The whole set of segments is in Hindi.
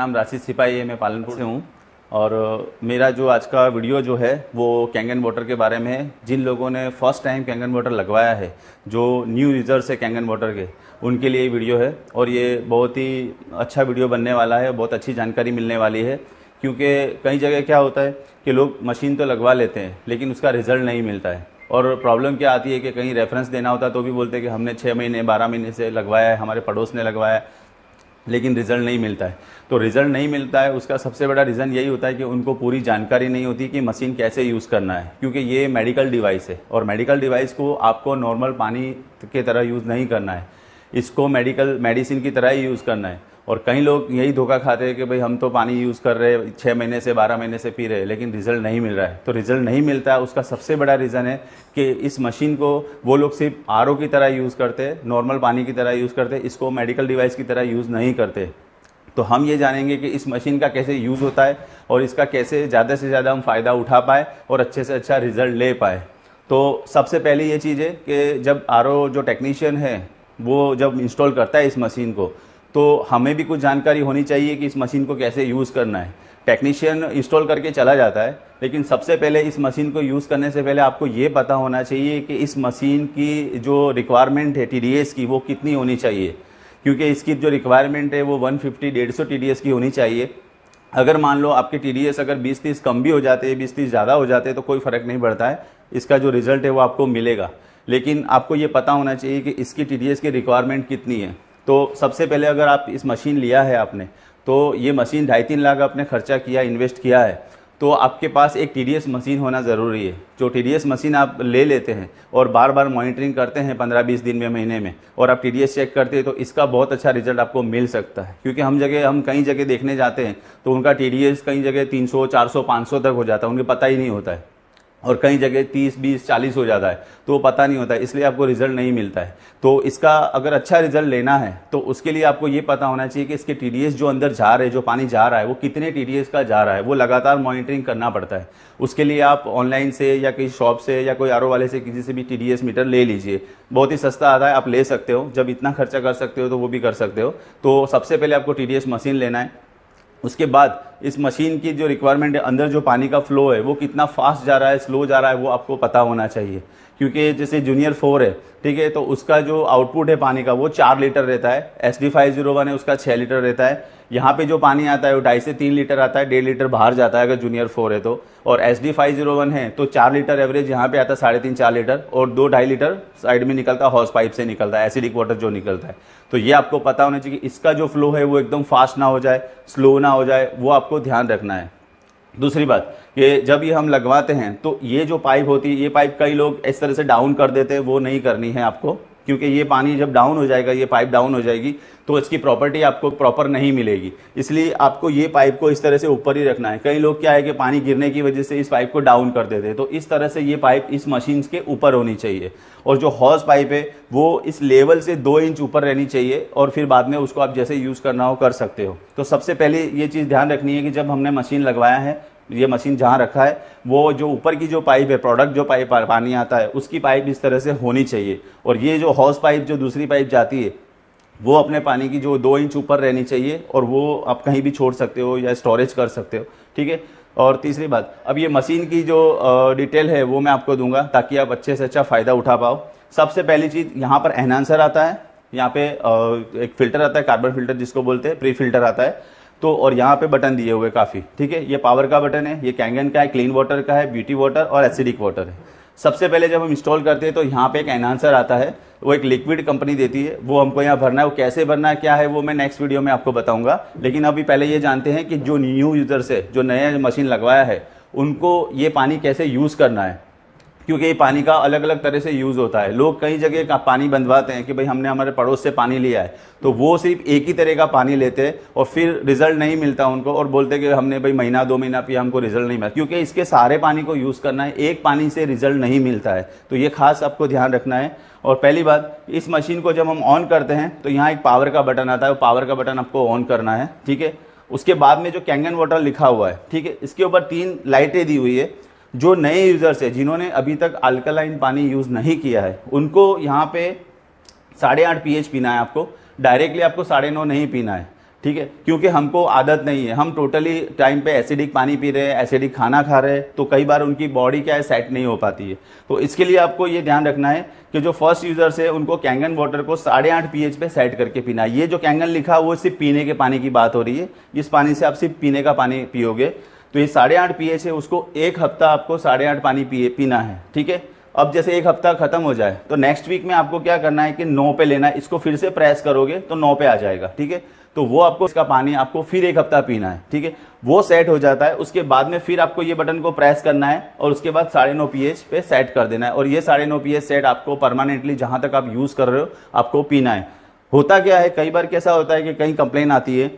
नाम राशिद सिपाही है, मैं पालनपुर से हूँ। और मेरा जो आज का वीडियो जो है वो कैंगन वाटर के बारे में है। जिन लोगों ने फर्स्ट टाइम कैंगन वाटर लगवाया है, जो न्यू यूज़र्स है कैंगन वाटर के, उनके लिए ये वीडियो है। और ये बहुत ही अच्छा वीडियो बनने वाला है, बहुत अच्छी जानकारी मिलने वाली है। क्योंकि कई जगह क्या होता है कि लोग मशीन तो लगवा लेते हैं लेकिन उसका रिज़ल्ट नहीं मिलता है। और प्रॉब्लम क्या आती है कि कहीं रेफरेंस देना होता है तो भी बोलते हैं कि हमने 6 महीने 12 महीने से लगवाया है, हमारे पड़ोस ने लगवाया है, लेकिन रिज़ल्ट नहीं मिलता है। तो रिज़ल्ट नहीं मिलता है, उसका सबसे बड़ा रीज़न यही होता है कि उनको पूरी जानकारी नहीं होती कि मशीन कैसे यूज़ करना है। क्योंकि ये मेडिकल डिवाइस है और मेडिकल डिवाइस को आपको नॉर्मल पानी के तरह यूज़ नहीं करना है, इसको मेडिसिन की तरह ही यूज़ करना है। और कई लोग यही धोखा खाते हैं कि भाई हम तो पानी यूज़ कर रहे हैं, 6 महीने से 12 महीने से पी रहे हैं, लेकिन रिज़ल्ट नहीं मिल रहा है। तो रिज़ल्ट नहीं मिलता है, उसका सबसे बड़ा रीज़न है कि इस मशीन को वो लोग सिर्फ आरओ की तरह यूज़ करते हैं, नॉर्मल पानी की तरह यूज़ करते हैं, इसको मेडिकल डिवाइस की तरह यूज़ नहीं करते। तो हम ये जानेंगे कि इस मशीन का कैसे यूज़ होता है और इसका कैसे ज़्यादा से ज़्यादा हम फ़ायदा उठा पाए और अच्छे से अच्छा रिज़ल्ट ले पाए। तो सबसे पहले ये चीज़ है कि जब आरओ जो टेक्नीशियन है वो जब इंस्टॉल करता है इस मशीन को, तो हमें भी कुछ जानकारी होनी चाहिए कि इस मशीन को कैसे यूज़ करना है। टेक्नीशियन इंस्टॉल करके चला जाता है, लेकिन सबसे पहले इस मशीन को यूज़ करने से पहले आपको ये पता होना चाहिए कि इस मशीन की जो रिक्वायरमेंट है टीडीएस की वो कितनी होनी चाहिए। क्योंकि इसकी जो रिक्वायरमेंट है वो 150-150 टीडीएस की होनी चाहिए। अगर मान लो आपके टीडीएस अगर 20-30 कम भी हो जाते हैं, 20-30 ज़्यादा हो जाते हैं, तो कोई फ़र्क नहीं पड़ता है, इसका जो रिज़ल्ट है वो आपको मिलेगा। लेकिन आपको ये पता होना चाहिए कि इसकी टीडीएस की रिक्वायरमेंट कितनी है। तो सबसे पहले अगर आप इस मशीन लिया है आपने, तो ये मशीन 2.5-3 लाख आपने खर्चा किया, इन्वेस्ट किया है, तो आपके पास एक टीडीएस मशीन होना ज़रूरी है। जो टीडीएस मशीन आप ले लेते हैं और बार बार मॉनिटरिंग करते हैं 15-20 दिन में, महीने में, और आप टीडीएस चेक करते हैं, तो इसका बहुत अच्छा रिजल्ट आपको मिल सकता है। क्योंकि हम कई जगह देखने जाते हैं तो उनका टीडीएस कई जगह 300, 400, 500 तक हो जाता है, उन्हें पता ही नहीं होता है। और कई जगह 30, 20, 40 हो जाता है, तो वो पता नहीं होता है, इसलिए आपको रिजल्ट नहीं मिलता है। तो इसका अगर अच्छा रिजल्ट लेना है तो उसके लिए आपको ये पता होना चाहिए कि इसके टीडीएस जो अंदर जा रहे हैं, जो पानी जा रहा है, वो कितने टीडीएस का जा रहा है, वो लगातार मॉनिटरिंग करना पड़ता है। उसके लिए आप ऑनलाइन से या किसी शॉप से या कोई आरओ वाले से किसी से भी टीडीएस मीटर ले लीजिए, बहुत ही सस्ता आता है, आप ले सकते हो। जब इतना खर्चा कर सकते हो तो वो भी कर सकते हो। तो सबसे पहले आपको टीडीएस मशीन लेना है। उसके बाद इस मशीन की जो रिक्वायरमेंट है, अंदर जो पानी का फ्लो है वो कितना फास्ट जा रहा है, स्लो जा रहा है, वो आपको पता होना चाहिए। क्योंकि जैसे जूनियर 4 है, ठीक है, तो उसका जो आउटपुट है पानी का वो 4 लीटर रहता है। SD501 है, उसका 6 लीटर रहता है। यहाँ पे जो पानी आता है वो 2.5 से 3 लीटर आता है, 1.5 लीटर बाहर जाता है अगर जूनियर 4 है तो। और SD501 है तो 4 लीटर एवरेज यहाँ पे आता है, 3.5-4 लीटर, और 2-2.5 लीटर साइड में निकलता है, हॉर्स पाइप से निकलता है, एसिडिक वाटर जो निकलता है। तो ये आपको पता होना चाहिए कि इसका जो फ्लो है वो एकदम फास्ट ना हो जाए, स्लो ना हो जाए, वो आपको ध्यान रखना है। दूसरी बात, कि जब ये हम लगवाते हैं तो ये जो पाइप होती है, ये पाइप कई लोग इस तरह से डाउन कर देते हैं, वो नहीं करनी है आपको। क्योंकि ये पानी जब डाउन हो जाएगा, ये पाइप डाउन हो जाएगी, तो इसकी प्रॉपर्टी आपको प्रॉपर नहीं मिलेगी। इसलिए आपको ये पाइप को इस तरह से ऊपर ही रखना है। कई लोग क्या है कि पानी गिरने की वजह से इस पाइप को डाउन कर देते हैं, तो इस तरह से ये पाइप इस मशीन के ऊपर होनी चाहिए। और जो हॉर्स पाइप है वो इस लेवल से 2 इंच ऊपर रहनी चाहिए, और फिर बाद में उसको आप जैसे यूज़ करना हो कर सकते हो। तो सबसे पहले ये चीज़ ध्यान रखनी है कि जब हमने मशीन लगवाया है, ये मशीन जहाँ रखा है, वो जो ऊपर की जो पाइप है, प्रोडक्ट जो पाइप पानी आता है, उसकी पाइप इस तरह से होनी चाहिए। और ये जो हॉर्स पाइप जो दूसरी पाइप जाती है, वो अपने पानी की जो 2 इंच ऊपर रहनी चाहिए, और वो आप कहीं भी छोड़ सकते हो या स्टोरेज कर सकते हो, ठीक है। और तीसरी बात, अब ये मशीन की जो डिटेल है वो मैं आपको दूंगा ताकि आप अच्छे से अच्छा फ़ायदा उठा पाओ। सबसे पहली चीज़, यहाँ पर एनहांसर आता है, यहाँ पे एक फिल्टर आता है, कार्बन फिल्टर जिसको बोलते हैं, प्री फिल्टर आता है। तो और यहाँ पे बटन दिए हुए काफ़ी, ठीक है। ये पावर का बटन है, ये कैंगन का है, क्लीन वाटर का है, ब्यूटी वाटर और एसिडिक वाटर है। सबसे पहले जब हम इंस्टॉल करते हैं तो यहाँ पे एक एनहांसर आता है, वो एक लिक्विड कंपनी देती है, वो हमको यहाँ भरना है। वो कैसे भरना है, क्या है, वो मैं नेक्स्ट वीडियो में आपको बताऊंगा। लेकिन अभी पहले ये जानते हैं कि जो न्यू यूज़र्स है, जो नया मशीन लगवाया है, उनको ये पानी कैसे यूज़ करना है। क्योंकि ये पानी का अलग अलग तरह से यूज़ होता है। लोग कई जगह का पानी बंधवाते हैं कि भाई हमने हमारे पड़ोस से पानी लिया है, तो वो सिर्फ एक ही तरह का पानी लेते हैं और फिर रिजल्ट नहीं मिलता उनको, और बोलते हैं कि हमने भाई महीना 2 महीना पिया, हमको रिजल्ट नहीं मिला। क्योंकि इसके सारे पानी को यूज़ करना है, एक पानी से रिजल्ट नहीं मिलता है। तो ये खास आपको ध्यान रखना है। और पहली बात, इस मशीन को जब हम ऑन करते हैं तो यहाँ एक पावर का बटन आता है, वो पावर का बटन आपको ऑन करना है, ठीक है। उसके बाद में जो कैंगन वाटर लिखा हुआ है, ठीक है, इसके ऊपर 3 लाइटें दी हुई है। जो नए यूज़र्स है, जिन्होंने अभी तक अल्कलाइन पानी यूज़ नहीं किया है, उनको यहाँ पे 8.5 pH पीना है आपको। डायरेक्टली आपको 9.5 नहीं पीना है, ठीक है, क्योंकि हमको आदत नहीं है, हम टोटली टाइम पे एसिडिक पानी पी रहे हैं, एसिडिक खाना खा रहे हैं, तो कई बार उनकी बॉडी क्या है सेट नहीं हो पाती है। तो इसके लिए आपको ये ध्यान रखना है कि जो फर्स्ट यूजर्स है उनको कैंगन वाटर को 8.5 pH पे सेट करके पीना है। ये जो कैंगन लिखा है वो सिर्फ पीने के पानी की बात हो रही है, इस पानी से आप सिर्फ पीने का पानी पियोगे। तो ये 8.5 pH है, उसको एक हफ्ता आपको 8.5 पानी पीना है, ठीक है। अब जैसे एक हफ्ता खत्म हो जाए तो नेक्स्ट वीक में आपको क्या करना है कि 9 पे लेना है, इसको फिर से प्रेस करोगे तो 9 पे आ जाएगा, ठीक है। तो वो आपको इसका पानी आपको फिर एक हफ्ता पीना है, ठीक है। वो सेट हो जाता है, उसके बाद में फिर आपको ये बटन को प्रेस करना है और उसके बाद 9.5 pH पे सेट कर देना है, और ये 9.5 pH सेट आपको परमानेंटली जहां तक आप यूज कर रहे हो आपको पीना है। होता क्या है, कई बार कैसा होता है कि कहीं कंप्लेन आती है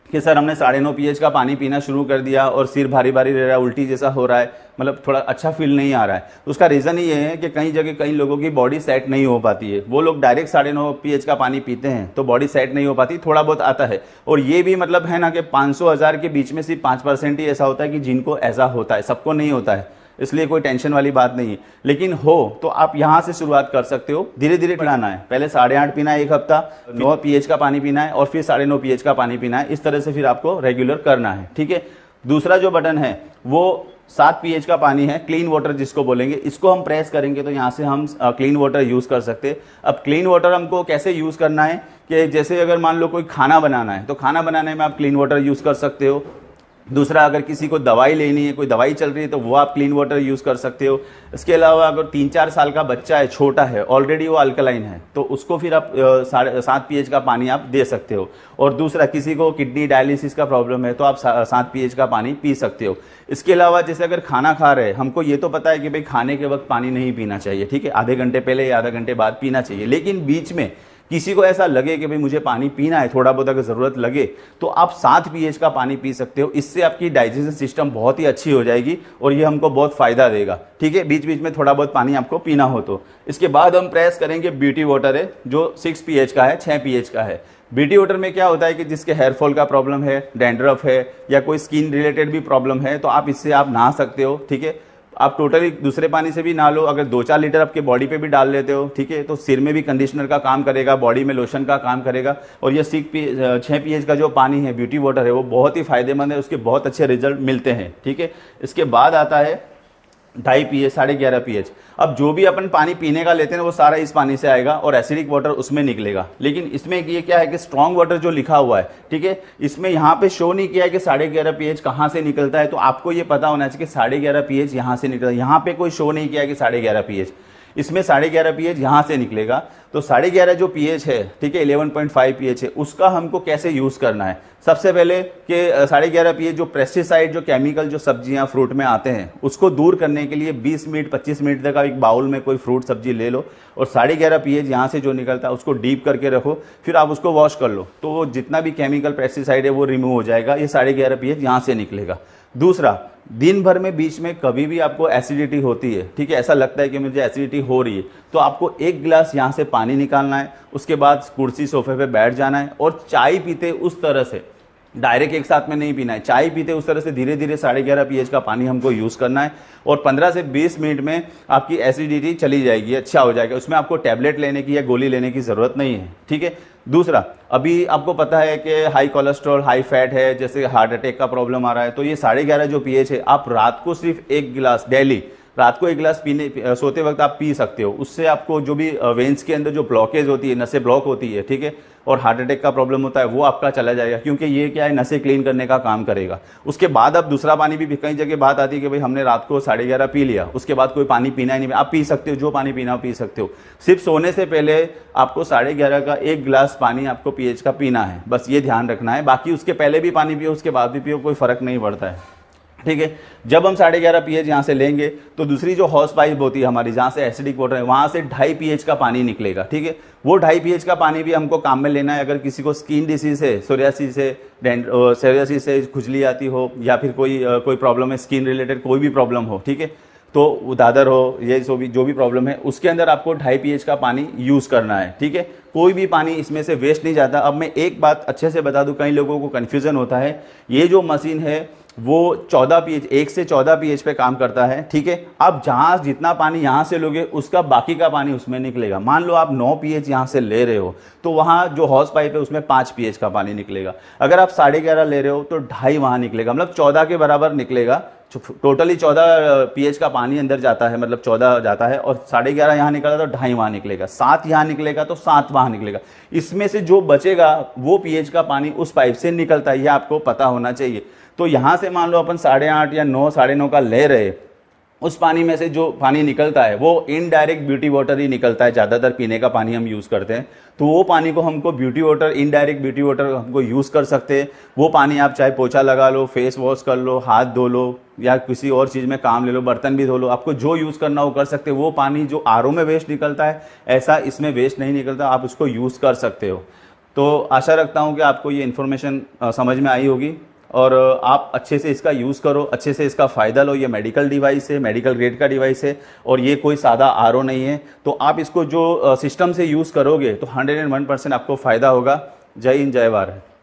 कि सर हमने 9.5 pH का पानी पीना शुरू कर दिया और सिर भारी भारी रह रहा है, उल्टी जैसा हो रहा है, मतलब थोड़ा अच्छा फील नहीं आ रहा है। तो उसका रीज़न ये है कि कई जगह कई लोगों की बॉडी सेट नहीं हो पाती है, वो लोग डायरेक्ट 9.5 pH का पानी पीते हैं तो बॉडी सेट नहीं हो पाती, थोड़ा बहुत आता है। और ये भी मतलब है ना कि 500-1000 के बीच में सिर्फ 5% ही ऐसा होता है कि जिनको ऐसा होता है, सबको नहीं होता है, इसलिए कोई टेंशन वाली बात नहीं है। लेकिन हो तो आप यहां से शुरुआत कर सकते हो, धीरे धीरे पिलाना है। पहले 8.5 पीना है एक हफ्ता, 9 pH का पानी पीना है और फिर 9.5 pH का पानी पीना है, इस तरह से फिर आपको रेगुलर करना है, ठीक है। दूसरा जो बटन है वो 7 pH का पानी है, क्लीन वाटर जिसको बोलेंगे, इसको हम प्रेस करेंगे तो यहाँ से हम क्लीन वाटर यूज कर सकते हैं। अब क्लीन वाटर हमको कैसे यूज करना है कि जैसे अगर मान लो कोई खाना बनाना है तो खाना बनाने में आप क्लीन वाटर यूज कर सकते हो। दूसरा, अगर किसी को दवाई लेनी है, कोई दवाई चल रही है तो वो आप क्लीन वाटर यूज कर सकते हो। इसके अलावा अगर 3-4 साल का बच्चा है, छोटा है, ऑलरेडी वो अल्कलाइन है, तो उसको फिर आप 7 pH का पानी आप दे सकते हो। और दूसरा, किसी को किडनी डायलिसिस का प्रॉब्लम है तो आप 7 pH का पानी पी सकते हो। इसके अलावा जैसे अगर खाना खा रहे हैं, हमको ये तो पता है कि भाई खाने के वक्त पानी नहीं पीना चाहिए, ठीक है, आधे घंटे पहले या आधा घंटे बाद पीना चाहिए। लेकिन बीच में किसी को ऐसा लगे कि भाई मुझे पानी पीना है, थोड़ा बहुत अगर जरूरत लगे तो आप 7 pH का पानी पी सकते हो। इससे आपकी डाइजेशन सिस्टम बहुत ही अच्छी हो जाएगी और ये हमको बहुत फायदा देगा, ठीक है, बीच बीच में थोड़ा बहुत पानी आपको पीना हो तो। इसके बाद हम प्रेस करेंगे ब्यूटी वाटर है जो 6 pH का है, 6 pH का है। ब्यूटी वाटर में क्या होता है कि जिसके हेयर फॉल का प्रॉब्लम है, डैंड्रफ है या कोई स्किन रिलेटेड भी प्रॉब्लम है तो आप इससे आप नहा सकते हो, ठीक है। आप टोटली दूसरे पानी से भी नहा लो, अगर 2-4 लीटर आपके बॉडी पे भी डाल लेते हो, ठीक है, तो सिर में भी कंडीशनर का काम करेगा, बॉडी में लोशन का काम करेगा। और ये 6 pH का जो पानी है, ब्यूटी वाटर है, वो बहुत ही फायदेमंद है, उसके बहुत अच्छे रिजल्ट मिलते हैं, ठीक है। इसके बाद आता है 2.5 pH, 11.5 pH। अब जो भी अपन पानी पीने का लेते हैं वो सारा इस पानी से आएगा और एसिडिक वाटर उसमें निकलेगा। लेकिन इसमें ये क्या है कि स्ट्रॉन्ग वाटर जो लिखा हुआ है, ठीक है, इसमें यहाँ पे शो नहीं किया है कि 11.5 pH कहाँ से निकलता है, तो आपको ये पता होना चाहिए कि 11.5 pH यहाँ से निकलता है। यहाँ पे कोई शो नहीं किया है कि 11.5 pH, इसमें 11.5 pH यहाँ से निकलेगा। तो 11.5 जो pH है, ठीक है, 11.5 pH है, उसका हमको कैसे यूज करना है। सबसे पहले कि 11.5 pH जो पेस्टिसाइड, जो केमिकल, जो सब्जियां फ्रूट में आते हैं, उसको दूर करने के लिए 20 मिनट 25 मिनट तक आप एक बाउल में कोई फ्रूट सब्जी ले लो और 11.5 pH यहाँ से जो निकलता है उसको डीप करके रखो, फिर आप उसको वॉश कर लो, तो जितना भी केमिकल पेस्टिसाइड है वो रिमूव हो जाएगा। ये 11.5 pH यहाँ से निकलेगा। दूसरा, दिन भर में बीच में कभी भी आपको एसिडिटी होती है, ठीक है, ऐसा लगता है कि मुझे एसिडिटी हो रही है, तो आपको 1 गिलास यहाँ से पानी निकालना है, उसके बाद कुर्सी सोफे पे बैठ जाना है और चाय पीते उस तरह से, डायरेक्ट एक साथ में नहीं पीना है, चाय पीते उस तरह से धीरे धीरे 11.5 pH का पानी हमको यूज करना है और 15 से 20 मिनट में आपकी एसिडिटी चली जाएगी, अच्छा हो जाएगा। उसमें आपको टैबलेट लेने की या गोली लेने की जरूरत नहीं है, ठीक है। दूसरा, अभी आपको पता है कि हाई कोलेस्ट्रॉल, हाई फैट है, जैसे हार्ट अटैक का प्रॉब्लम आ रहा है, तो ये 11.5 जो pH है, आप रात को सिर्फ 1 गिलास डेली, रात को 1 गिलास पीने, सोते वक्त आप पी सकते हो। उससे आपको जो भी वेन्स के अंदर जो ब्लॉकेज होती है, नसें ब्लॉक होती है, ठीक है, और हार्ट अटैक का प्रॉब्लम होता है, वो आपका चला जाएगा, क्योंकि ये क्या है, नसें क्लीन करने का काम करेगा। उसके बाद आप दूसरा पानी भी, कई जगह बात आती है कि भाई हमने रात को 11.5 पी लिया, उसके बाद कोई पानी पीना ही नहीं, आप पी सकते हो, जो पानी पीना हो पी सकते हो। सिर्फ सोने से पहले आपको 11.5 का 1 गिलास पानी आपको pH का पीना है, बस ये ध्यान रखना है। बाकी उसके पहले भी पानी पियो, उसके बाद भी पियो, कोई फर्क नहीं पड़ता है, ठीक है। जब हम 11.5 pH यहाँ से लेंगे तो दूसरी जो हॉर्स पाइप होती है हमारी, जहाँ से एसिडिक वाटर है, वहाँ से 2.5 pH का पानी निकलेगा, ठीक है। वो 2.5 pH का पानी भी हमको काम में लेना है। अगर किसी को स्किन डिसीज है, सोरियासिस से खुजली आती हो या फिर कोई प्रॉब्लम है, स्किन रिलेटेड कोई भी प्रॉब्लम हो, ठीक है, तो दादर हो, ये जो भी प्रॉब्लम है, उसके अंदर आपको 2.5 pH का पानी यूज़ करना है, ठीक है। कोई भी पानी इसमें से वेस्ट नहीं जाता। अब मैं एक बात अच्छे से बता दूं, कई लोगों को कन्फ्यूज़न होता है, ये जो मशीन है वो 14 pH 1 से 14 pH पे काम करता है, ठीक है। आप जहाँ जितना पानी यहाँ से लोगे उसका बाकी का पानी उसमें निकलेगा। मान लो आप 9 pH यहाँ से ले रहे हो तो वहाँ जो हॉस पाइप है उसमें 5 pH का पानी निकलेगा। अगर आप 11.5 ले रहे हो तो 2.5 वहाँ निकलेगा, मतलब 14 के बराबर निकलेगा। टोटली 14 pH का पानी अंदर जाता है, मतलब 14 जाता है, और 11.5 यहाँ निकला तो 2.5 वहाँ निकलेगा, 7 यहाँ निकलेगा तो 7 वहाँ निकलेगा। इसमें से जो बचेगा वो pH का पानी उस पाइप से निकलता है, ये आपको पता होना चाहिए। तो यहाँ से मान लो अपन 8.5 या 9, 9.5 का ले रहे, उस पानी में से जो पानी निकलता है वो इनडायरेक्ट ब्यूटी वाटर ही निकलता है। ज़्यादातर पीने का पानी हम यूज़ करते हैं, तो वो पानी को हमको beauty water, indirect beauty water हमको यूज़ कर सकते हैं। वो पानी आप चाहे पोछा लगा लो, फेस वॉश कर लो, हाथ धो लो, या किसी और चीज़ में काम ले लो, बर्तन भी धो लो, आपको जो यूज़ करना हो कर सकते हो। वो पानी जो आरओ में वेस्ट निकलता है, ऐसा इसमें वेस्ट नहीं निकलता, आप उसको यूज़ कर सकते हो। तो आशा रखता हूँ कि आपको ये इन्फॉर्मेशन समझ में आई होगी और आप अच्छे से इसका यूज़ करो, अच्छे से इसका फ़ायदा लो। ये मेडिकल डिवाइस है, मेडिकल ग्रेड का डिवाइस है, और ये कोई सादा आरओ नहीं है। तो आप इसको जो सिस्टम से यूज़ करोगे तो 101% आपको फ़ायदा होगा। जय हिंद, जय भारत।